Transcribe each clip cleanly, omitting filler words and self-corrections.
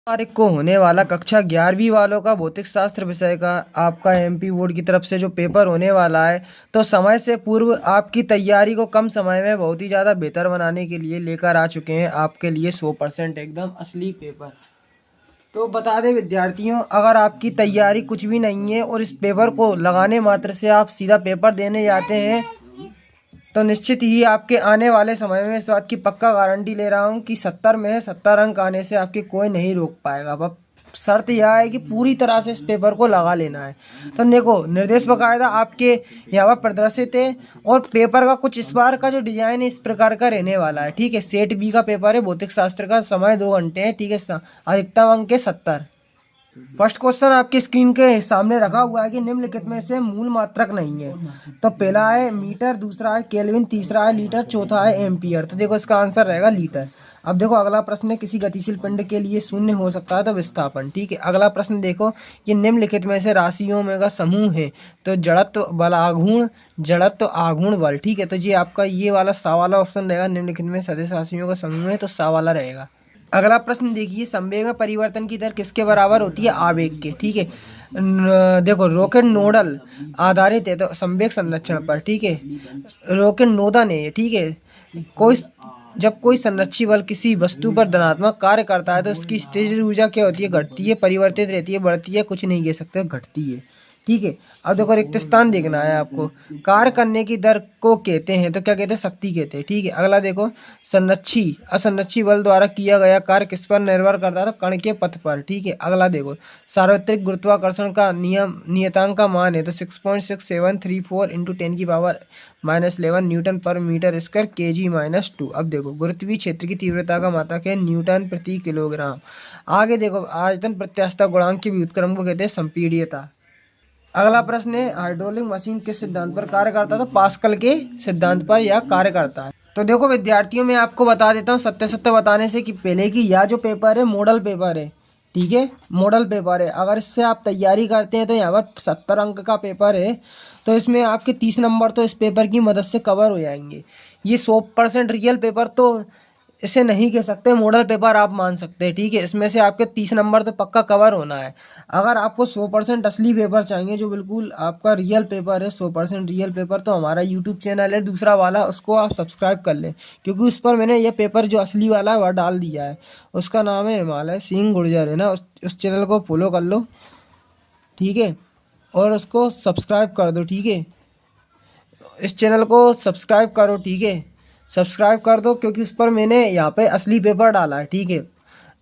तारीख को होने वाला कक्षा 11वीं वालों का भौतिक शास्त्र विषय का आपका एमपी बोर्ड की तरफ से जो पेपर होने वाला है, तो समय से पूर्व आपकी तैयारी को कम समय में बहुत ही ज़्यादा बेहतर बनाने के लिए लेकर आ चुके हैं आपके लिए 100% एकदम असली पेपर। तो बता दें विद्यार्थियों, अगर आपकी तैयारी कुछ भी नहीं है और इस पेपर को लगाने मात्र से आप सीधा पेपर देने जाते हैं, तो निश्चित ही आपके आने वाले समय में इस बात की पक्का गारंटी ले रहा हूँ कि 70 में 70 अंक आने से आपके कोई नहीं रोक पाएगा। अब शर्त यह है कि पूरी तरह से इस पेपर को लगा लेना है। तो देखो, निर्देश बाकायदा आपके यहाँ पर प्रदर्शित है और पेपर का कुछ इस बार का जो डिजाइन है इस प्रकार का रहने वाला है। ठीक है, सेट बी का पेपर है, भौतिक शास्त्र का, समय 2 घंटे है। ठीक है, अधिकतम अंक है 70। फर्स्ट क्वेश्चन आपकी स्क्रीन के सामने रखा हुआ है कि निम्नलिखित में से मूल मात्रक नहीं है। तो पहला है मीटर, दूसरा है केल्विन, तीसरा है लीटर, चौथा है एम्पियर। तो देखो इसका आंसर रहेगा लीटर। अब देखो अगला प्रश्न है, किसी गतिशील पिंड के लिए शून्य हो सकता है तो विस्थापन। ठीक है, अगला प्रश्न देखो, ये निम्नलिखित में से राशियों में का समूह है। तो जड़त्व बल आघूर्ण, जड़त्व आघूर्ण बल। ठीक है, तो ये आपका ये वाला सा वाला ऑप्शन रहेगा, निम्नलिखित में सदिश राशियों का समूह है तो सा वाला रहेगा। अगला प्रश्न देखिए, संवेग में परिवर्तन की दर किसके बराबर होती है? आवेग के। ठीक है, देखो रॉकेट नोडल आधारित है तो संवेग संरक्षण पर। ठीक है, रॉकेट नोदन है। ठीक है, जब कोई संरक्षी बल किसी वस्तु पर धनात्मक कार्य करता है तो उसकी स्थितिज ऊर्जा क्या होती है? घटती है, परिवर्तित रहती है, बढ़ती है, कुछ नहीं कह सकते, घटती है। ठीक है, अब देखो रिक्त स्थान देखना है आपको। कार्य करने की दर को कहते हैं तो क्या कहते हैं? शक्ति कहते हैं। ठीक है, अगला देखो, संरक्षी असंरक्षी बल द्वारा किया गया कार्य किस पर निर्भर करता है? तो कण के पथ पर। ठीक है, अगला देखो, सार्वत्रिक गुरुत्वाकर्षण का नियतांक का मान है तो 6.6734 × 10⁻⁻11 न्यूटन पर मीटर स्क्वायर kg-2। अब देखो, गुरुत्वीय क्षेत्र की तीव्रता का मात्रक है न्यूटन प्रति किलोग्राम। आगे देखो, आयतन प्रत्यास्थता गुणांक के व्युत्क्रम को कहते हैं संपीड्यता। अगला प्रश्न है, हाइड्रोलिक मशीन किस सिद्धांत पर कार्य करता है? तो पास्कल के सिद्धांत पर यह कार्य करता है। तो देखो विद्यार्थियों, मैं आपको बता देता हूँ सत्य सत्य बताने से कि पहले की यह जो पेपर है मॉडल पेपर है। ठीक है, मॉडल पेपर है। अगर इससे आप तैयारी करते हैं तो यहाँ पर 70 अंक का पेपर है, तो इसमें आपके 30 नंबर तो इस पेपर की मदद से कवर हो जाएंगे। ये 100% रियल पेपर तो इसे नहीं कह सकते, मॉडल पेपर आप मान सकते हैं। ठीक है, इसमें से आपके 30 नंबर तो पक्का कवर होना है। अगर आपको 100% असली पेपर चाहिए जो बिल्कुल आपका रियल पेपर है, 100% रियल पेपर, तो हमारा यूट्यूब चैनल है दूसरा वाला, उसको आप सब्सक्राइब कर लें, क्योंकि उस पर मैंने ये पेपर जो असली वाला है वह डाल दिया है। उसका नाम है हिमालय सिंह गुर्जर, है ना। उस चैनल को फॉलो कर लो। ठीक है, और उसको सब्सक्राइब कर दो। ठीक है, इस चैनल को सब्सक्राइब करो। ठीक है, सब्सक्राइब कर दो, क्योंकि उस पर मैंने यहाँ पे असली पेपर डाला है। ठीक है,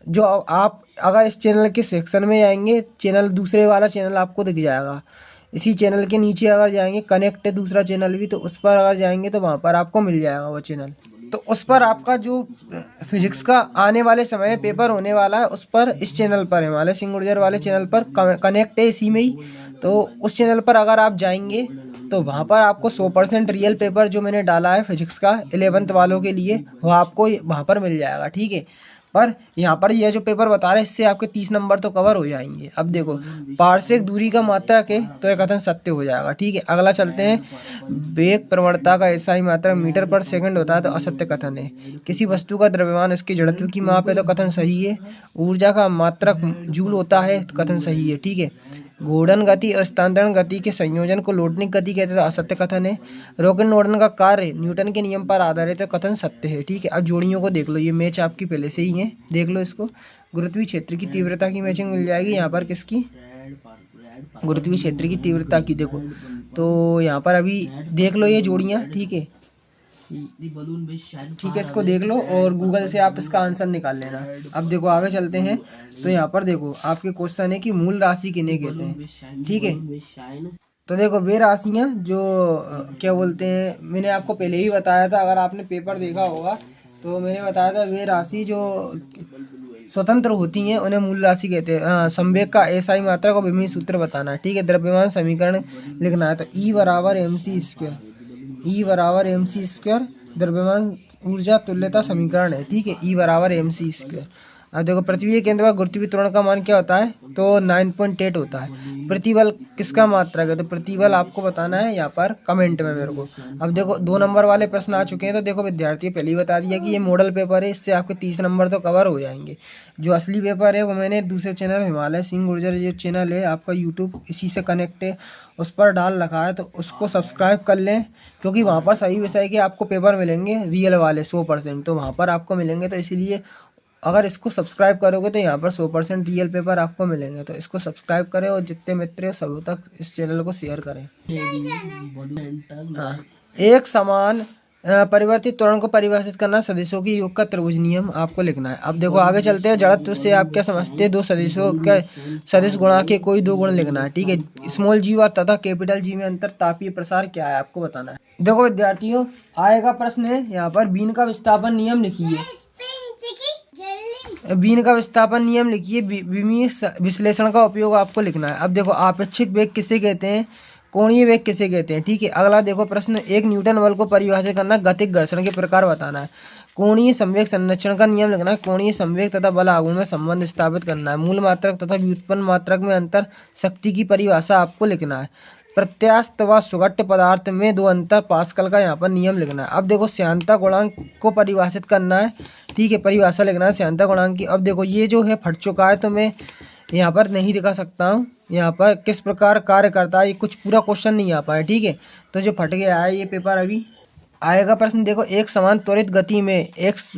जो आप अगर इस चैनल के सेक्शन में जाएंगे, चैनल दूसरे वाला चैनल आपको दिख जाएगा। इसी चैनल के नीचे अगर जाएंगे, कनेक्ट है दूसरा चैनल भी, तो उस पर अगर जाएंगे तो वहाँ पर आपको मिल जाएगा वो चैनल। तो उस पर आपका जो फिजिक्स का आने वाले समय में पेपर होने वाला है, उस पर इस चैनल पर हिमालय सिंह गुर्जर वाले चैनल पर कनेक्ट है इसी में ही। तो उस चैनल पर अगर आप जाएंगे तो वहाँ पर आपको 100% रियल पेपर जो मैंने डाला है फिजिक्स का 11th वालों के लिए, वो आपको वहाँ पर मिल जाएगा। ठीक है, पर यहाँ पर यह जो पेपर बता रहे हैं इससे आपके 30 नंबर तो कवर हो जाएंगे। अब देखो, पार्श्विक दूरी का मात्रक है तो यह कथन सत्य हो जाएगा। ठीक है, अगला चलते हैं, वेग प्रवणता का ऐसा ही मात्रक मीटर पर सेकंड होता है तो असत्य कथन है। किसी वस्तु का द्रव्यमान उसके जड़त्व की माप है तो कथन सही है। ऊर्जा का मात्रक जूल होता है तो कथन सही है। ठीक है, घूर्णन गति और स्थानांतरण गति के संयोजन को लोटनिक गति कहते हैं तो असत्य कथन है। रॉकेट नोडन का कार्य न्यूटन के नियम पर आधारित है, कथन सत्य है। ठीक है, अब जोड़ियों को देख लो, ये मैच आपकी पहले से ही है, देख लो इसको। गुरुत्वीय क्षेत्र की तीव्रता की मैचिंग मिल जाएगी यहाँ पर, किसकी? गुरुत्वीय क्षेत्र की तीव्रता की। देखो तो यहाँ पर अभी देख लो ये जोड़ियाँ। ठीक है, ठीक है, इसको देख लो और गूगल से आप इसका आंसर निकाल लेना। अब देखो आगे चलते हैं, तो यहाँ पर देखो आपके क्वेश्चन है कि मूल राशि किन्हें कहते हैं। ठीक है, तो देखो वे राशियाँ जो क्या बोलते हैं, मैंने आपको पहले ही बताया था, अगर आपने पेपर देखा होगा तो मैंने बताया था, वे राशि जो स्वतंत्र होती हैं उन्हें मूल राशि कहते हैं। हाँ, संवेग का एसआई मात्रा को विभिन्न सूत्र बताना है। ठीक है, द्रव्यमान समीकरण लिखना है तो E बराबर mc², E बराबर mc², द्रव्यमान ऊर्जा तुल्यता समीकरण है। ठीक है, E बराबर mc²। अब देखो पृथ्वी के केंद्र पर गुरुत्वीय त्वरण का मान क्या होता है, तो 9.8 होता है। प्रतिबल किसका मात्रक है, तो प्रतिबल आपको बताना है यहाँ पर कमेंट में मेरे को। अब देखो 2 नंबर वाले प्रश्न आ चुके हैं, तो देखो विद्यार्थी पहले ही बता दिया कि ये मॉडल पेपर है, इससे आपके 30 नंबर तो कवर हो जाएंगे। जो असली पेपर है वो मैंने दूसरे चैनल हिमालय सिंह गुर्जर जो चैनल है आपका यूट्यूब इसी से कनेक्ट है, उस पर डाल रखा है, तो उसको सब्सक्राइब कर लें, क्योंकि वहाँ पर सही विषय के आपको पेपर मिलेंगे रियल वाले 100%, तो वहाँ पर आपको मिलेंगे। तो इसीलिए अगर इसको सब्सक्राइब करोगे तो यहाँ पर 100% रियल पेपर आपको मिलेंगे। तो इसको सब्सक्राइब करें और जितने मित्र हैं सब तक इस चैनल को शेयर करें। हाँ, एक समान परिवर्तित त्वरण को परिभाषित करना, सदिशों की योग का त्रिभुज नियम आपको लिखना है। अब देखो आगे चलते हैं। जड़त्व से आप क्या समझते हैं, दो सदिशों के सदिश गुणा के कोई 2 गुण लिखना है, ठीक है। स्मॉल जी व तथा कैपिटल जी में अंतर, तापीय प्रसार क्या है आपको बताना है। देखो विद्यार्थियों आएगा प्रश्न है यहाँ पर, बीन का विस्थापन नियम लिखिए। बीन का विस्थापन नियम लिखिए। बीमीय विश्लेषण का उपयोग आपको लिखना है। अब देखो आपेक्षिक वेग किसे कहते हैं, कोणीय वेग किसे कहते हैं, ठीक है। अगला देखो प्रश्न, एक न्यूटन बल को परिभाषित करना, गतिक घर्षण के प्रकार बताना है। कोणीय संवेग संरक्षण का नियम लिखना है। कोणीय संवेग तथा बल आघूर्ण में संबंध स्थापित करना है। मूल मात्रक तथा व्युत्पन्न मात्रक में अंतर, शक्ति की परिभाषा आपको लिखना है। प्रत्यास्थ व सुघट्ट पदार्थ में 2 अंतर, पास्कल का यहाँ पर नियम लिखना है। अब देखो श्यानता गुणांक को परिभाषित करना है, ठीक है, परिभाषा लिखना है श्यानता गुणांक की। अब देखो ये जो है फट चुका है, तो मैं यहाँ पर नहीं दिखा सकता हूँ। यहाँ पर किस प्रकार कार्य करता है, ये कुछ पूरा क्वेश्चन नहीं आ पाया, ठीक है। तो जो फट गया है ये पेपर, अभी आएगा प्रश्न। देखो एक समान त्वरित गति में एक्स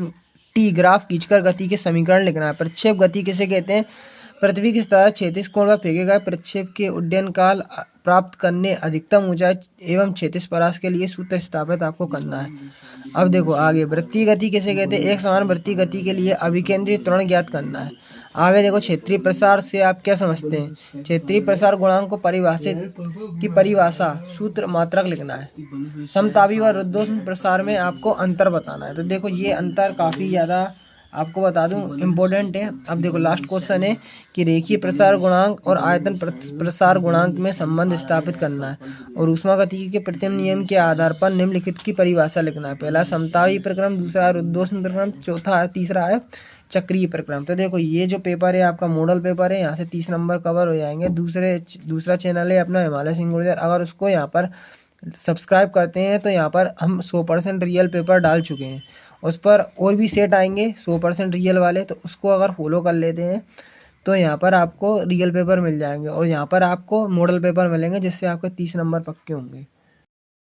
टी ग्राफ खींचकर गति के समीकरण लिखना है। प्रक्षेप गति किसे कहते हैं, पृथ्वी की सतह क्षैतिज कोण पर फेंके गए प्रक्षेप के उड्डयन काल प्राप्त करने अधिकतम ऊंचाई एवं क्षैतिज परास के लिए सूत्र स्थापित आपको करना है। अब देखो आगे वृत्तीय गति किसे कहते हैं, एक समान वृत्तीय गति के लिए अभिकेंद्रीय त्वरण ज्ञात करना है। आगे देखो क्षेत्रीय प्रसार से आप क्या समझते हैं, क्षेत्रीय प्रसार गुणांक को परिभाषित की परिभाषा सूत्र मात्रक लिखना है। समतापी व रुद्धोष्म प्रसार में आपको अंतर बताना है। तो देखो ये अंतर काफ़ी ज़्यादा आपको बता दूं इम्पोर्टेंट है। अब देखो लास्ट क्वेश्चन है कि रेखीय प्रसार गुणांक और आयतन प्रसार गुणांक में संबंध स्थापित करना है और ऊष्मागतिकी के प्रथम नियम के आधार पर निम्नलिखित की परिभाषा लिखना है। पहला समतापी प्रक्रम, दूसरा रुद्धोष्म प्रक्रम, चौथा तीसरा है चक्रीय प्रक्रम। तो देखो ये जो पेपर है आपका मॉडल पेपर है, यहाँ से 30 नंबर कवर हो जाएंगे। दूसरा चैनल है अपना हिमालय सिंह गुर्जर, अगर उसको यहाँ पर सब्सक्राइब करते हैं तो यहाँ पर हम 100% रियल पेपर डाल चुके हैं। उस पर और भी सेट आएंगे 100% रियल वाले, तो उसको अगर फॉलो कर लेते हैं तो यहाँ पर आपको रियल पेपर मिल जाएंगे और यहाँ पर आपको मॉडल पेपर मिलेंगे, जिससे आपके 30 नंबर पक्के होंगे।